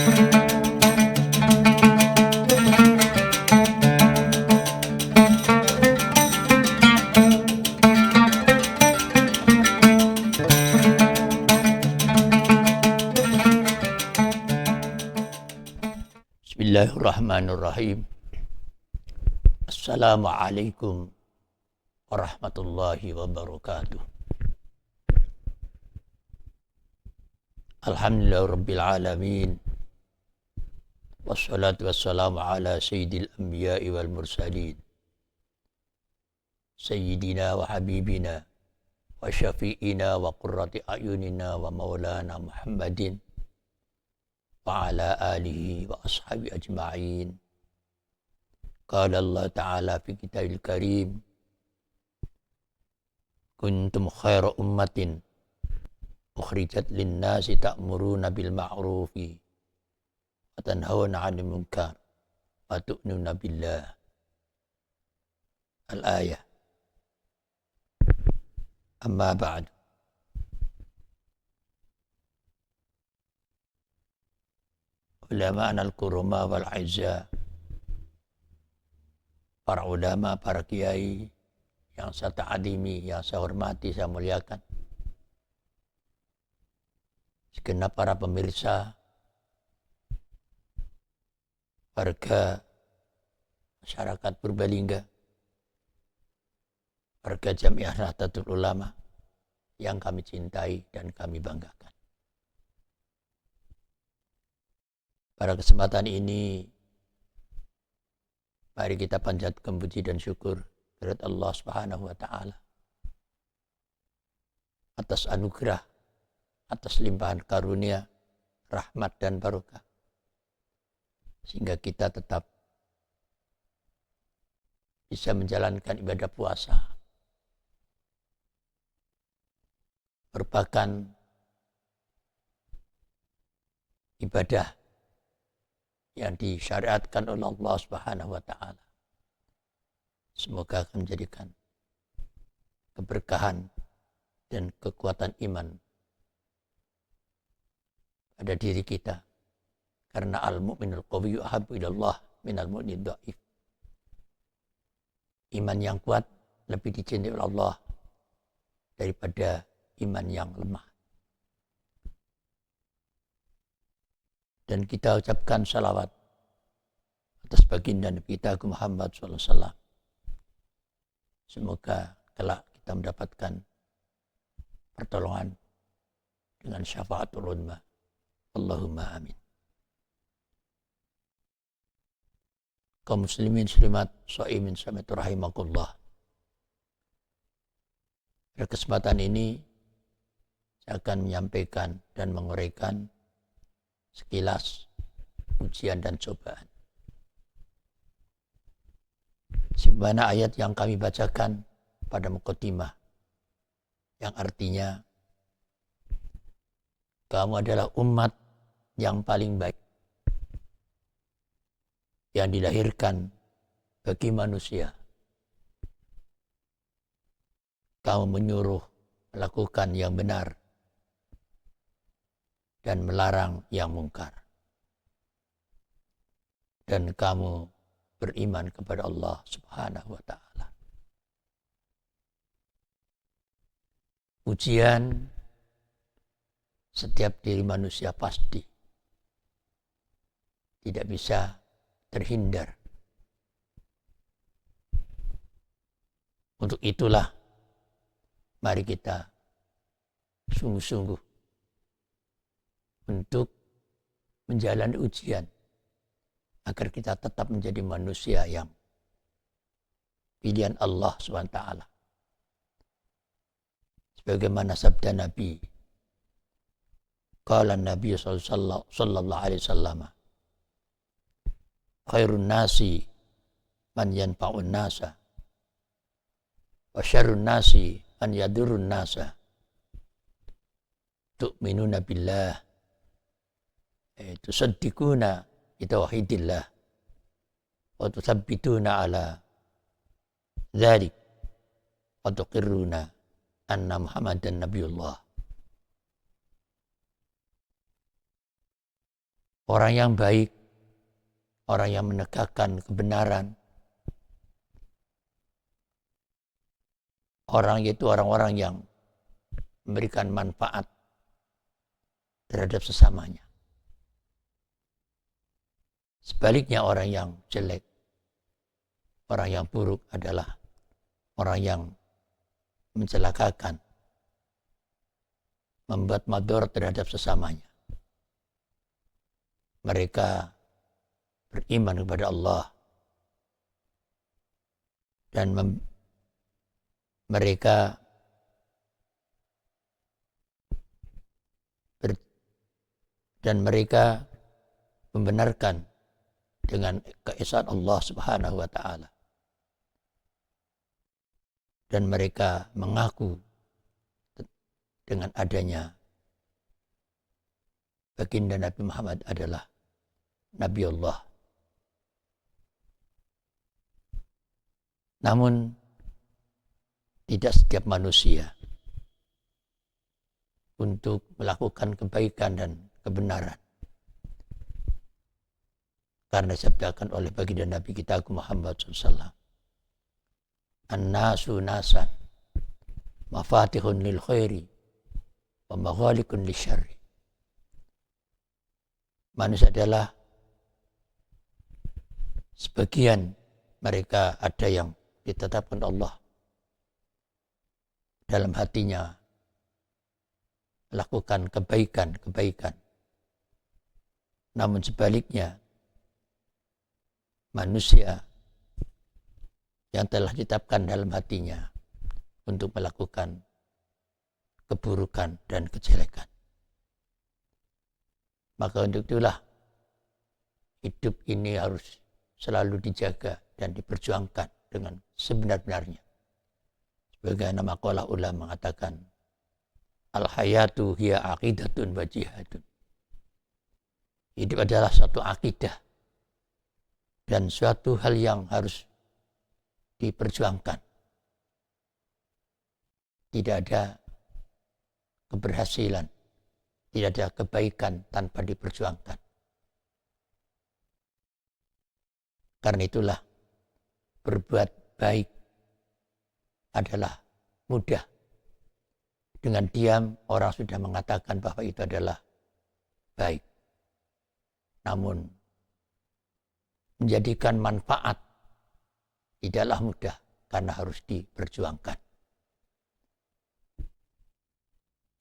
Bismillahirrahmanirrahim. Assalamualaikum warahmatullahi wabarakatuh. Alhamdulillahirabbil alamin. Wassalatu wassalamu ala sayyidil anbiya'i wal mursalin. Sayyidina wa habibina wa syafi'ina wa qurrati a'yunina wa maulana Muhammadin wa ala alihi wa ashabi ajma'in. Qala Allah Ta'ala fi kitabil karim, kuntum khaira ummatin ukhrijat linnasi ta'muruna bil ma'rufi wa tanhauna 'anil munkar wa tu'minuna billah. Al-ayah. Amma ba'd. Ulama'ana al-kurama wal 'izza, para ulama, para kiai yang saya ta'adimi, yang saya hormati, saya muliakan, segenap para pemirsa, warga masyarakat Purbalingga, warga Jamiah Nahdlatul Ulama yang kami cintai dan kami banggakan. Pada kesempatan ini, mari kita panjatkan puji dan syukur kepada Allah Subhanahu wa Ta'ala atas anugerah, atas limpahan karunia, rahmat dan barokah, sehingga kita tetap bisa menjalankan ibadah puasa, merupakan ibadah yang disyariatkan oleh Allah Subhanahu wa Ta'ala. Semoga akan menjadikan keberkahan dan kekuatan iman pada diri kita, karena al-mu'minul qawiyyu ahabbu ilallah minal mu'minid dhaif. Iman yang kuat lebih dicintai oleh Allah daripada iman yang lemah. Dan kita ucapkan salawat atas baginda Nabi kita Muhammad SAW. Semoga kelak kita mendapatkan pertolongan dengan syafaatul uzma. Allahumma amin. Kaum muslimin muslimat shaimin samit rahimakumullah. Pada kesempatan ini saya akan menyampaikan dan menguraikan sekilas ujian dan cobaan. Sebagaimana ayat yang kami bacakan pada muqaddimah, yang artinya kamu adalah umat yang paling baik yang dilahirkan bagi manusia. Kamu menyuruh melakukan yang benar dan melarang yang mungkar. Dan kamu beriman kepada Allah Subhanahu wa Ta'ala. Ujian setiap diri manusia pasti tidak bisa terhindar. Untuk itulah mari kita sungguh-sungguh untuk menjalani ujian agar kita tetap menjadi manusia yang pilihan Allah SWT. Sebagaimana sabda Nabi, qala Nabi sallallahu alaihi wasallam, khairun nasi man yanfa'un nasa wa syarrun nasi man yadurrun nasa. Tu'minuna billah, tusaddiquna bitauhidillah, wa tuthabbituna ala dzalik, wa tuqirruna anna Muhammadan nabiyullah. orang yang baik, orang yang menegakkan kebenaran, orang-orang yang memberikan manfaat terhadap sesamanya. Sebaliknya orang yang jelek, orang yang buruk adalah orang yang mencelakakan, membuat mador terhadap sesamanya. Mereka beriman kepada Allah dan mereka membenarkan dengan keesaan Allah Subhanahu wa taala. Dan mereka mengaku dengan adanya baginda Nabi Muhammad adalah Nabi Allah. Namun tidak setiap manusia untuk melakukan kebaikan dan kebenaran. Karena disabdakan oleh baginda Nabi kita Muhammad SAW. An-nasu nasan, mafatihun lil khairi, wa maghalikun lil syarri. Manusia adalah sebagian mereka ada yang ditetapkan Allah dalam hatinya melakukan kebaikan. Namun sebaliknya, manusia yang telah ditetapkan dalam hatinya untuk melakukan keburukan dan kejelekan. Maka untuk itulah hidup ini harus selalu dijaga dan diperjuangkan dengan sebenar-benarnya. Sebagaimana maqalah ulama mengatakan, al-hayatu hiya aqidatun wa jihadun. Hidup adalah suatu akidah dan suatu hal yang harus diperjuangkan. Tidak ada keberhasilan, tidak ada kebaikan tanpa diperjuangkan. Karena itulah berbuat baik adalah mudah. Dengan diam orang sudah mengatakan bahwa itu adalah baik. Namun menjadikan manfaat tidaklah mudah karena harus diperjuangkan.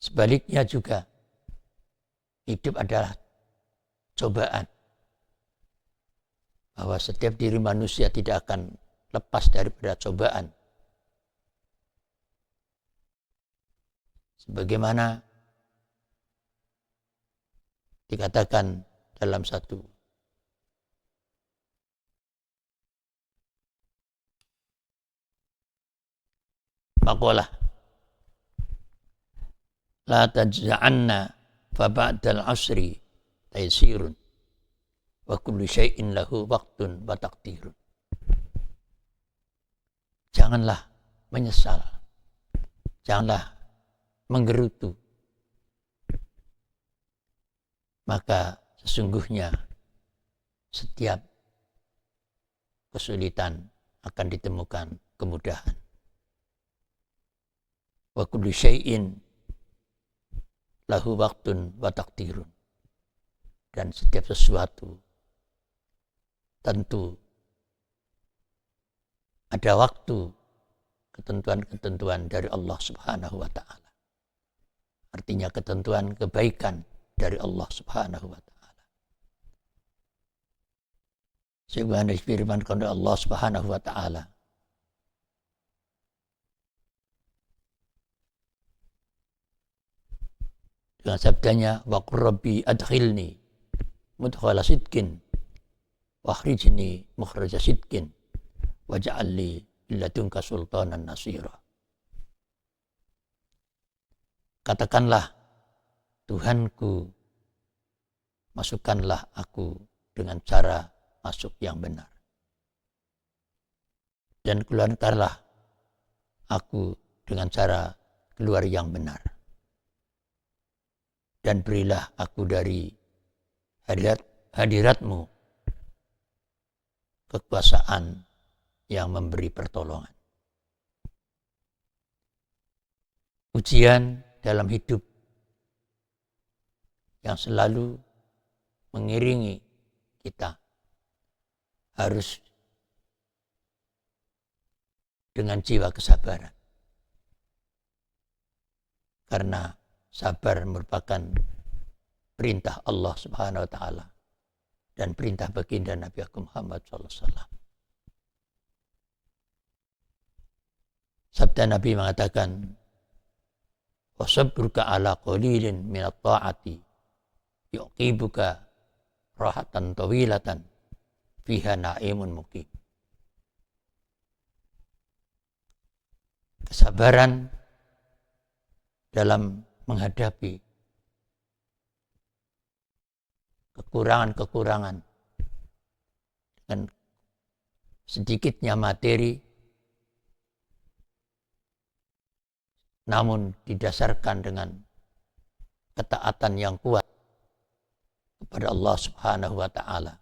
Sebaliknya juga hidup adalah cobaan. Bahwa setiap diri manusia tidak akan lepas daripada cobaan. Sebagaimana dikatakan dalam satu maqalah, la tajza'anna fa ba'dal asri taysirun wa kullu syai'in lahu waqtun wa taqdirun. Janganlah menyesal, janganlah menggerutu, maka sesungguhnya setiap kesulitan akan ditemukan kemudahan. Wa kullu syai'in lahu waqtun wa taqdirun. Dan setiap sesuatu tentu ada waktu, ketentuan-ketentuan dari Allah Subhanahu wa taala. Artinya ketentuan kebaikan dari Allah Subhanahu wa taala. Sebagaimana difirmankan oleh Allah Subhanahu wa taala, dengan sabdanya, wa qur rabbi adkhilni mudkhala sidqin wa akhrijni mukhraja sidqin waj'al li min ladunka sultanan nasira. Katakanlah, Tuhanku, masukkanlah aku dengan cara masuk yang benar. Dan keluarkanlah aku dengan cara keluar yang benar. Dan berilah aku dari hadirat hadiratmu kekuasaan yang memberi pertolongan. Ujian dalam hidup yang selalu mengiringi kita harus dengan jiwa kesabaran. Karena sabar merupakan perintah Allah Subhanahu wa taala dan perintah baginda Nabi Muhammad SAW. Sabda Nabi mengatakan, "Wasabruka ala qalilin minat ta'ati yuqibuka rahatan tawilatan fiha na'imun muqim." Kesabaran dalam menghadapi kekurangan-kekurangan dan sedikitnya materi, namun didasarkan dengan ketaatan yang kuat kepada Allah Subhanahu wa taala,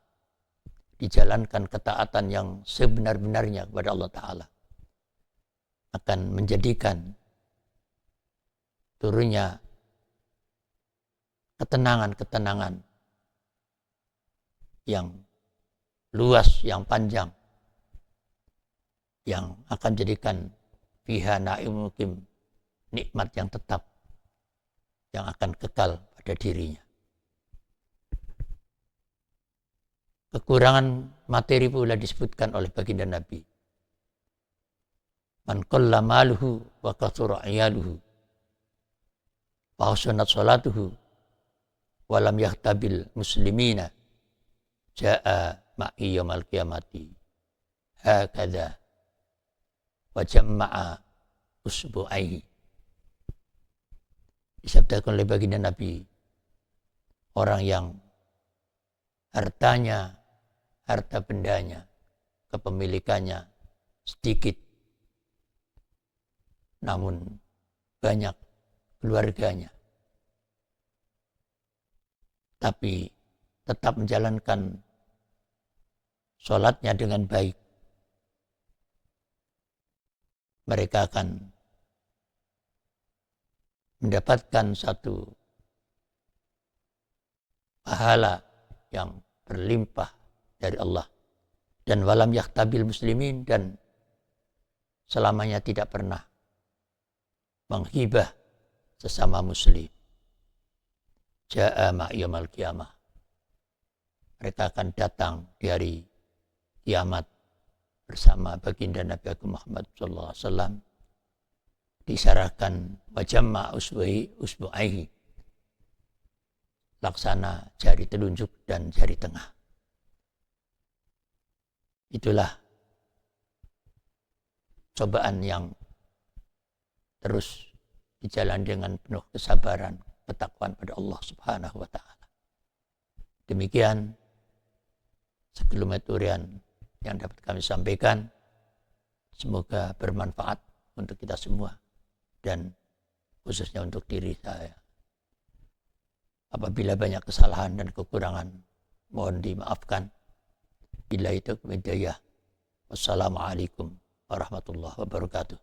dijalankan ketaatan yang sebenar-benarnya kepada Allah taala, akan menjadikan turunnya ketenangan-ketenangan yang luas, yang panjang, yang akan jadikan fiha na'imun muqim, nikmat yang tetap, yang akan kekal pada dirinya. Kekurangan materi pula disebutkan oleh baginda Nabi. Man qalla maluhu wa kathura iyaluhu wa hasunat salatuhu wa lam yahtabil muslimina ja'a ma'i yaumal qiyamati hakadha wa jamma'a usbu'aihi. Disabdakan oleh baginda Nabi, orang yang hartanya, harta bendanya, kepemilikannya sedikit, namun banyak keluarganya, tapi tetap menjalankan sholatnya dengan baik, mereka akan mendapatkan satu pahala yang berlimpah dari Allah. Dan walam yahtabil muslimin, dan selamanya tidak pernah menghibah sesama muslim. Ja'a ma'yamal qiyamah, mereka akan datang di hari kiamat bersama baginda Nabi Muhammad SAW, diisyaratkan wajamma usbu'aihi, laksana jari telunjuk dan jari tengah. Itulah cobaan yang terus dijalani dengan penuh kesabaran, ketakwaan pada Allah Subhanahu wa taala. Demikian sekelumit urian yang dapat kami sampaikan. Semoga bermanfaat untuk kita semua dan khususnya untuk diri saya. Apabila banyak kesalahan dan kekurangan, mohon dimaafkan. Billahi taufiq wal hidayah. Wassalamualaikum warahmatullahi wabarakatuh.